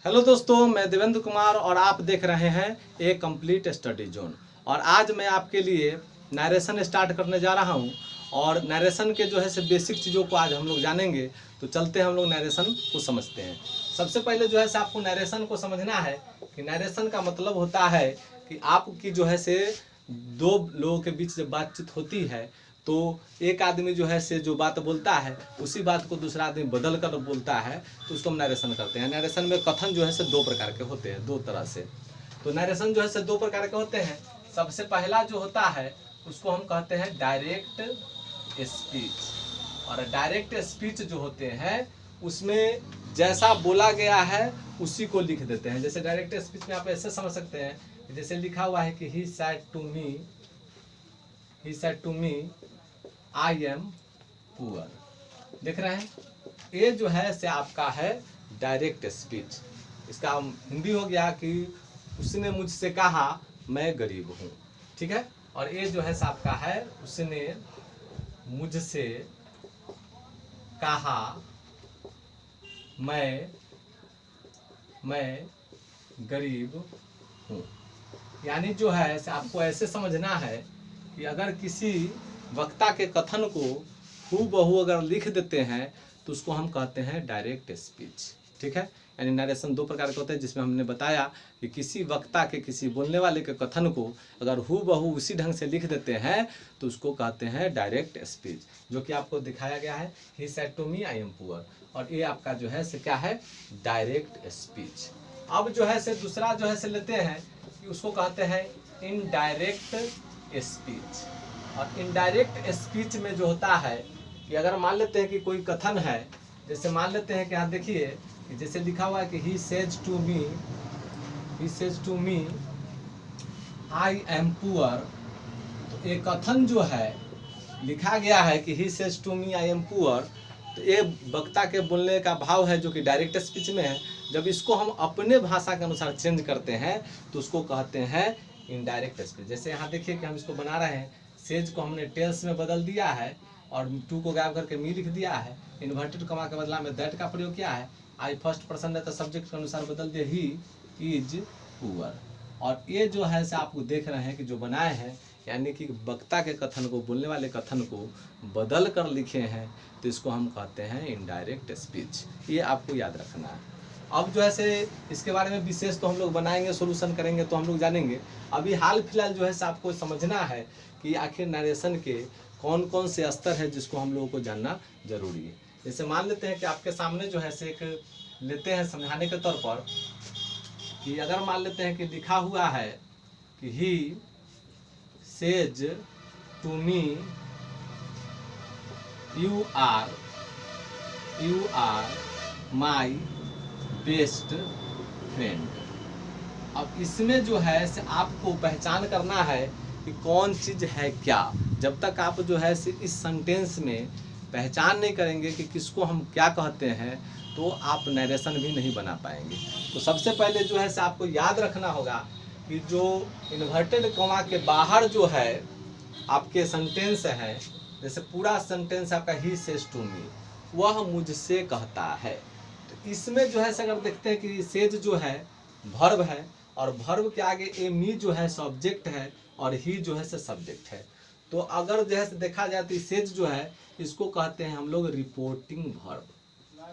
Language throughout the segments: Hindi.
हेलो दोस्तों, मैं देवेंद्र कुमार और आप देख रहे हैं ए कंप्लीट स्टडी जोन। और आज मैं आपके लिए नरेशन स्टार्ट करने जा रहा हूं और नरेशन के जो है से बेसिक चीज़ों को आज हम लोग जानेंगे। तो चलते हैं हम लोग नरेशन को समझते हैं। सबसे पहले जो है से आपको नरेशन को समझना है कि नरेशन का मतलब होता है कि आपकी जो है से दो लोगों के बीच जब बातचीत होती है तो एक आदमी जो है से जो बात बोलता है उसी बात को दूसरा आदमी बदल कर बोलता है, तो उसको हम नरेशन करते हैं। नरेशन में कथन जो है से दो प्रकार के होते हैं, दो तरह से। तो नरेशन जो है से दो प्रकार के होते हैं। सबसे पहला जो होता है उसको हम कहते हैं डायरेक्ट स्पीच। और डायरेक्ट स्पीच जो होते हैं उसमें जैसा बोला गया है उसी को लिख देते हैं। जैसे डायरेक्ट स्पीच में आप ऐसे समझ सकते हैं, जैसे लिखा हुआ है कि ही said to me I am poor. देख रहे हैं, ये जो है से आपका है डायरेक्ट स्पीच। इसका हिंदी हो गया कि उसने मुझसे कहा मैं गरीब हूँ, ठीक है। और ये जो है से आपका है उसने मुझसे कहा मैं गरीब हूँ। यानी जो है से आपको ऐसे समझना है कि अगर किसी वक्ता के कथन को हूबहू अगर लिख देते हैं तो उसको हम कहते हैं डायरेक्ट स्पीच, ठीक है। यानी नरेशन दो प्रकार के होते हैं, जिसमें हमने बताया कि किसी वक्ता के, किसी बोलने वाले के कथन को अगर हूबहू उसी ढंग से लिख देते हैं तो उसको कहते हैं डायरेक्ट स्पीच, जो कि आपको दिखाया गया है he said to me I am poor. और ये आपका जो है से क्या है, डायरेक्ट स्पीच। अब जो है से दूसरा जो है से लेते हैं कि उसको कहते हैं इनडायरेक्ट स्पीच। और इनडायरेक्ट स्पीच में जो होता है कि अगर मान लेते हैं कि कोई कथन है, जैसे मान लेते हैं कि आप देखिए कि जैसे लिखा हुआ है कि he says to me I am poor. तो एक कथन जो है लिखा गया है कि he says to me I am poor, तो ये वक्ता के बोलने का भाव है जो कि डायरेक्ट स्पीच में है। जब इसको हम अपने भाषा के अनुसार चेंज करते हैं तो उसको कहते हैं इनडायरेक्ट स्पीच। जैसे यहाँ देखिए कि हम इसको बना रहे हैं, सेज को हमने टेल्स में बदल दिया है और टू को गायब करके मी लिख दिया है। इन्वर्टेड कमा के बदला में दैट का प्रयोग किया है। आई फर्स्ट पर्सन है तो सब्जेक्ट के अनुसार बदल दिया ही इज पुअर। और ये जो है से आप देख रहे हैं कि जो बनाए हैं, यानी कि वक्ता के कथन को, बोलने वाले कथन को बदल कर लिखे हैं, तो इसको हम कहते हैं इनडायरेक्ट स्पीच। ये आपको याद रखना है। अब जो है से इसके बारे में विशेष तो हम लोग बनाएंगे, सोल्यूशन करेंगे तो हम लोग जानेंगे। अभी हाल फिलहाल जो है से आपको समझना है कि आखिर नरेशन के कौन कौन से स्तर है जिसको हम लोगों को जानना जरूरी है। जैसे मान लेते हैं कि आपके सामने जो है से एक लेते हैं समझाने के तौर पर कि अगर मान लेते हैं कि लिखा हुआ है कि he says to me you are my best friend. अब इसमें जो है से आपको पहचान करना है कि कौन चीज़ है क्या। जब तक आप जो है से इस सेंटेंस में पहचान नहीं करेंगे कि किसको हम क्या कहते हैं तो आप नरेशन भी नहीं बना पाएंगे। तो सबसे पहले जो है से आपको याद रखना होगा कि जो इन्वर्टेड कॉमा के बाहर जो है आपके सेंटेंस है, जैसे पूरा सेंटेंस आपका ही सेज टू मी, वह मुझसे कहता है। तो इसमें जो है से अगर देखते हैं कि सेज जो है वर्ब है और वर्ब के आगे ए मी जो है सब्जेक्ट है और ही जो है से सब्जेक्ट है। तो अगर जो है से देखा जाए तो सेज जो है इसको कहते हैं हम लोग रिपोर्टिंग वर्ब।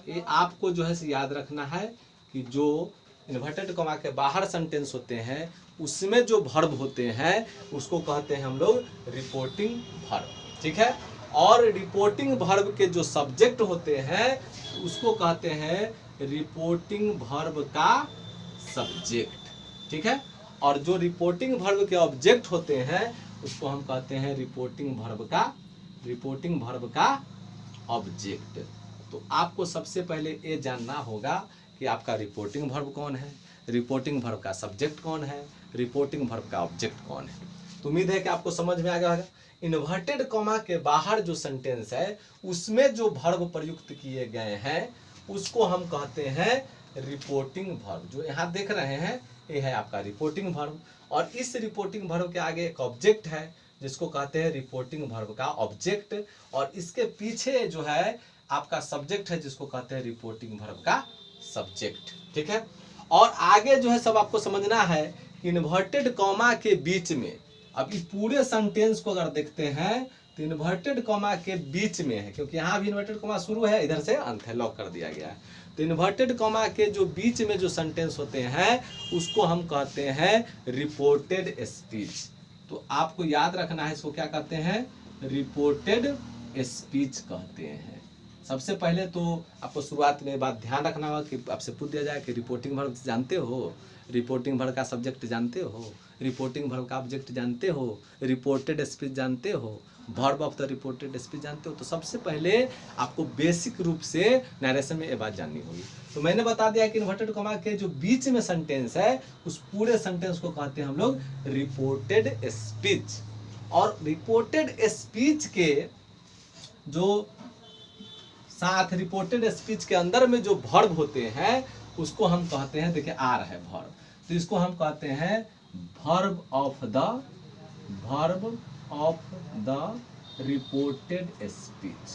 ये आपको जो है से याद रखना है कि जो इन्वर्टेड कॉमा के बाहर सेंटेंस होते हैं उसमें जो वर्ब होते हैं उसको कहते हैं हम लोग रिपोर्टिंग वर्ब, ठीक है। और रिपोर्टिंग वर्ब के जो सब्जेक्ट होते हैं उसको कहते हैं रिपोर्टिंग वर्ब का सब्जेक्ट, ठीक है। और जो रिपोर्टिंग वर्ब के ऑब्जेक्ट होते हैं उसको हम कहते हैं रिपोर्टिंग वर्ब का ऑब्जेक्ट। तो आपको सबसे पहले ये जानना होगा कि आपका रिपोर्टिंग वर्ब कौन है, रिपोर्टिंग वर्ब का सब्जेक्ट कौन है, रिपोर्टिंग वर्ब का ऑब्जेक्ट कौन है। तो उम्मीद है कि आपको समझ में आ गया होगा। इन्वर्टेड कॉमा के बाहर जो सेंटेंस है उसमें जो वर्ब प्रयुक्त किए गए हैं उसको हम कहते हैं रिपोर्टिंग वर्ब। जो यहाँ देख रहे हैं ये है आपका रिपोर्टिंग वर्ब। और इस रिपोर्टिंग वर्ब के आगे एक ऑब्जेक्ट है जिसको कहते हैं रिपोर्टिंग वर्ब का ऑब्जेक्ट। और इसके पीछे जो है आपका सब्जेक्ट है जिसको कहते हैं रिपोर्टिंग वर्ब का सब्जेक्ट, ठीक है। और आगे जो है सब आपको समझना है कि इन्वर्टेड कॉमा के बीच में, अब इस पूरे सेंटेंस को अगर देखते हैं तो इन्वर्टेड कॉमा के बीच में है, क्योंकि यहाँ भी इन्वर्टेड कॉमा शुरू है, इधर से अंत है, लॉक कर दिया गया है। तो इन्वर्टेड कॉमा के जो बीच में जो सेंटेंस होते हैं उसको हम कहते हैं रिपोर्टेड स्पीच। तो आपको याद रखना है इसको क्या कहते हैं, रिपोर्टेड स्पीच कहते हैं। सबसे पहले तो आपको शुरुआत में बात ध्यान रखना होगा कि आपसे पूछ दिया जाए कि रिपोर्टिंग वर्ब जानते हो, रिपोर्टिंग वर्ब का सब्जेक्ट जानते हो, रिपोर्टिंग वर्ब का ऑब्जेक्ट जानते हो, रिपोर्टेड स्पीच जानते हो, verb of the reported speech जानते हो। तो सबसे पहले आपको बेसिक रूप से नरेशन में ये बात जाननी होगी। तो मैंने बता दिया कि इन्वर्टेड कॉमा के जो बीच में सेंटेंस है उस पूरे सेंटेंस को कहते हैं हम लोग रिपोर्टेड स्पीच। और रिपोर्टेड स्पीच के जो साथ रिपोर्टेड स्पीच के अंदर में जो वर्ब होते हैं उसको हम कहते हैं, देखिए आर है वर्ब, तो इसको हम कहते हैं verb of the reported speech,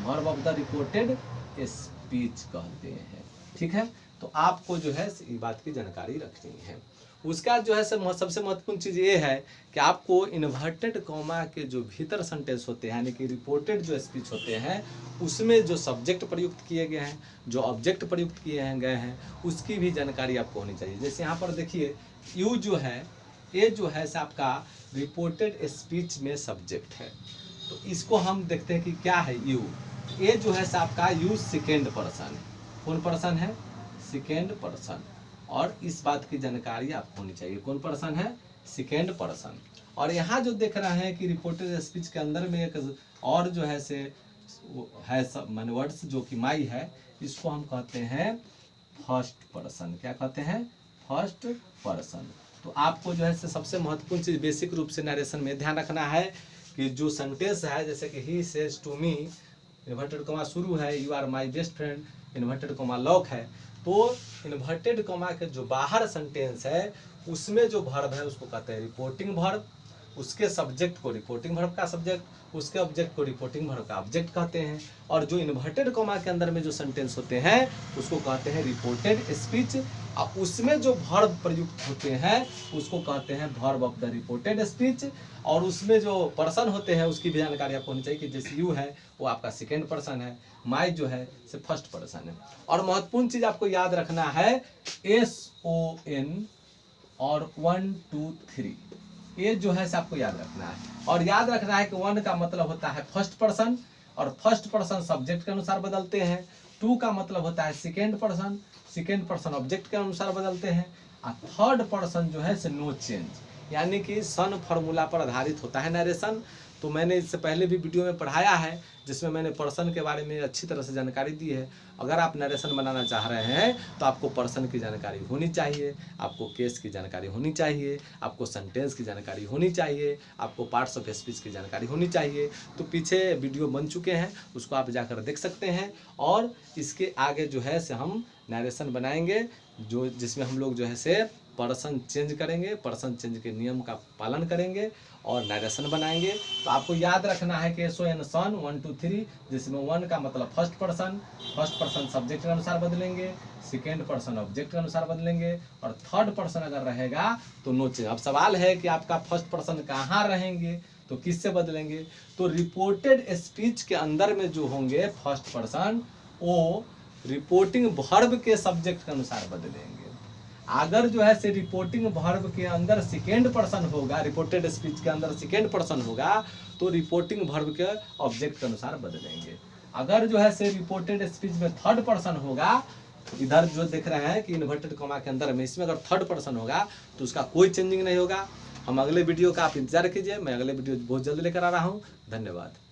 verb of the reported speech कहते हैं। ठीक है, तो आपको जो है इस बात की जानकारी रखनी है। उसका जो है सबसे महत्वपूर्ण चीज़ ये है कि आपको इन्वर्टेड कॉमा के जो भीतर सेंटेंस होते हैं यानी कि रिपोर्टेड जो स्पीच होते हैं उसमें जो सब्जेक्ट प्रयुक्त किए गए हैं, जो ऑब्जेक्ट प्रयुक्त किए गए हैं, उसकी भी जानकारी आपको होनी चाहिए। जैसे यहाँ पर देखिए यू जो है, ये जो है आपका रिपोर्टेड स्पीच में सब्जेक्ट है, तो इसको हम देखते हैं कि क्या है यू। ये जो है आपका यू सेकेंड पर्सन, कौन पर्सन है, सेकेंड पर्सन, और इस बात की जानकारी आपको होनी चाहिए, कौन पर्सन है, सेकेंड पर्सन। और यहाँ जो देख रहे हैं कि रिपोर्टेड स्पीच के अंदर में एक और जो है से है सब माने वर्ड्स जो कि माई है, इसको हम कहते हैं फर्स्ट पर्सन। क्या कहते हैं, फर्स्ट पर्सन। तो आपको जो है से सबसे महत्वपूर्ण चीज़ बेसिक रूप से नरेशन में ध्यान रखना है कि जो सेंटेंस है जैसे कि he says to me, inverted comma शुरू है, you are my best friend, inverted comma lock है, तो इन्वर्टेड कॉमा के जो बाहर सेंटेंस है उसमें जो वर्ब है उसको कहते हैं रिपोर्टिंग वर्ब, उसके सब्जेक्ट को रिपोर्टिंग वर्ब का सब्जेक्ट, उसके ऑब्जेक्ट को रिपोर्टिंग वर्ब का ऑब्जेक्ट कहते हैं। और जो इन्वर्टेड कॉमा के अंदर में जो सेंटेंस होते हैं उसको कहते हैं रिपोर्टेड स्पीच, और उसमें जो वर्ब प्रयुक्त होते हैं उसको कहते हैं verb of the reported speech. और उसमें जो पर्सन होते हैं उसकी भी जानकारी आपको होनी चाहिए कि जैसे यू है वो आपका सेकेंड पर्सन है, माई जो है से फर्स्ट पर्सन है। और महत्वपूर्ण चीज़ आपको याद रखना है SON और 1 2 3, ये जो है आपको याद रखना है। और याद रखना है कि 1 का मतलब होता है फर्स्ट पर्सन, और फर्स्ट पर्सन सब्जेक्ट के अनुसार बदलते हैं। 2 का मतलब होता है second person, second person object के अनुसार बदलते हैं। और थर्ड पर्सन जो है से नो चेंज, यानी कि सन फार्मूला पर आधारित होता है नरेशन। तो मैंने इससे पहले भी वीडियो में पढ़ाया है जिसमें मैंने पर्सन के बारे में अच्छी तरह से जानकारी दी है। अगर आप नरेशन बनाना चाह रहे हैं तो आपको पर्सन की जानकारी होनी चाहिए, आपको केस की जानकारी होनी चाहिए, आपको सेंटेंस की जानकारी होनी चाहिए, आपको पार्ट्स ऑफ स्पीच की जानकारी होनी चाहिए। तो पीछे वीडियो बन चुके हैं, उसको आप जाकर देख सकते हैं। और इसके आगे जो है से हम नरेशन बनाएंगे जो जिसमें हम लोग जो है से पर्सन चेंज करेंगे, पर्सन चेंज के नियम का पालन करेंगे और नरेशन बनाएंगे। तो आपको याद रखना है कि SON सन 1 2 3, जिसमें 1 का मतलब फर्स्ट पर्सन सब्जेक्ट के अनुसार बदलेंगे, सेकेंड पर्सन ऑब्जेक्ट के अनुसार बदलेंगे, और थर्ड पर्सन अगर रहेगा तो नो चेंज। अब सवाल है कि आपका फर्स्ट पर्सन कहाँ रहेंगे, तो किससे बदलेंगे, तो रिपोर्टेड स्पीच के अंदर में जो होंगे फर्स्ट पर्सन वो रिपोर्टिंग वर्ब के सब्जेक्ट के अनुसार बदलेंगे। अगर जो है से रिपोर्टिंग वर्ब के अंदर सेकेंड पर्सन होगा, रिपोर्टेड स्पीच के अंदर सेकेंड पर्सन होगा तो रिपोर्टिंग वर्ब के ऑब्जेक्ट के अनुसार बदलेंगे। अगर जो है से रिपोर्टेड स्पीच में थर्ड पर्सन होगा, इधर जो देख रहे हैं कि इन्वर्टेड कॉमा के अंदर में इसमें अगर थर्ड पर्सन होगा तो उसका कोई चेंजिंग नहीं होगा। हम अगले वीडियो का आप इंतजार कीजिए, मैं अगले वीडियो बहुत जल्द लेकर आ रहा हूँ। धन्यवाद।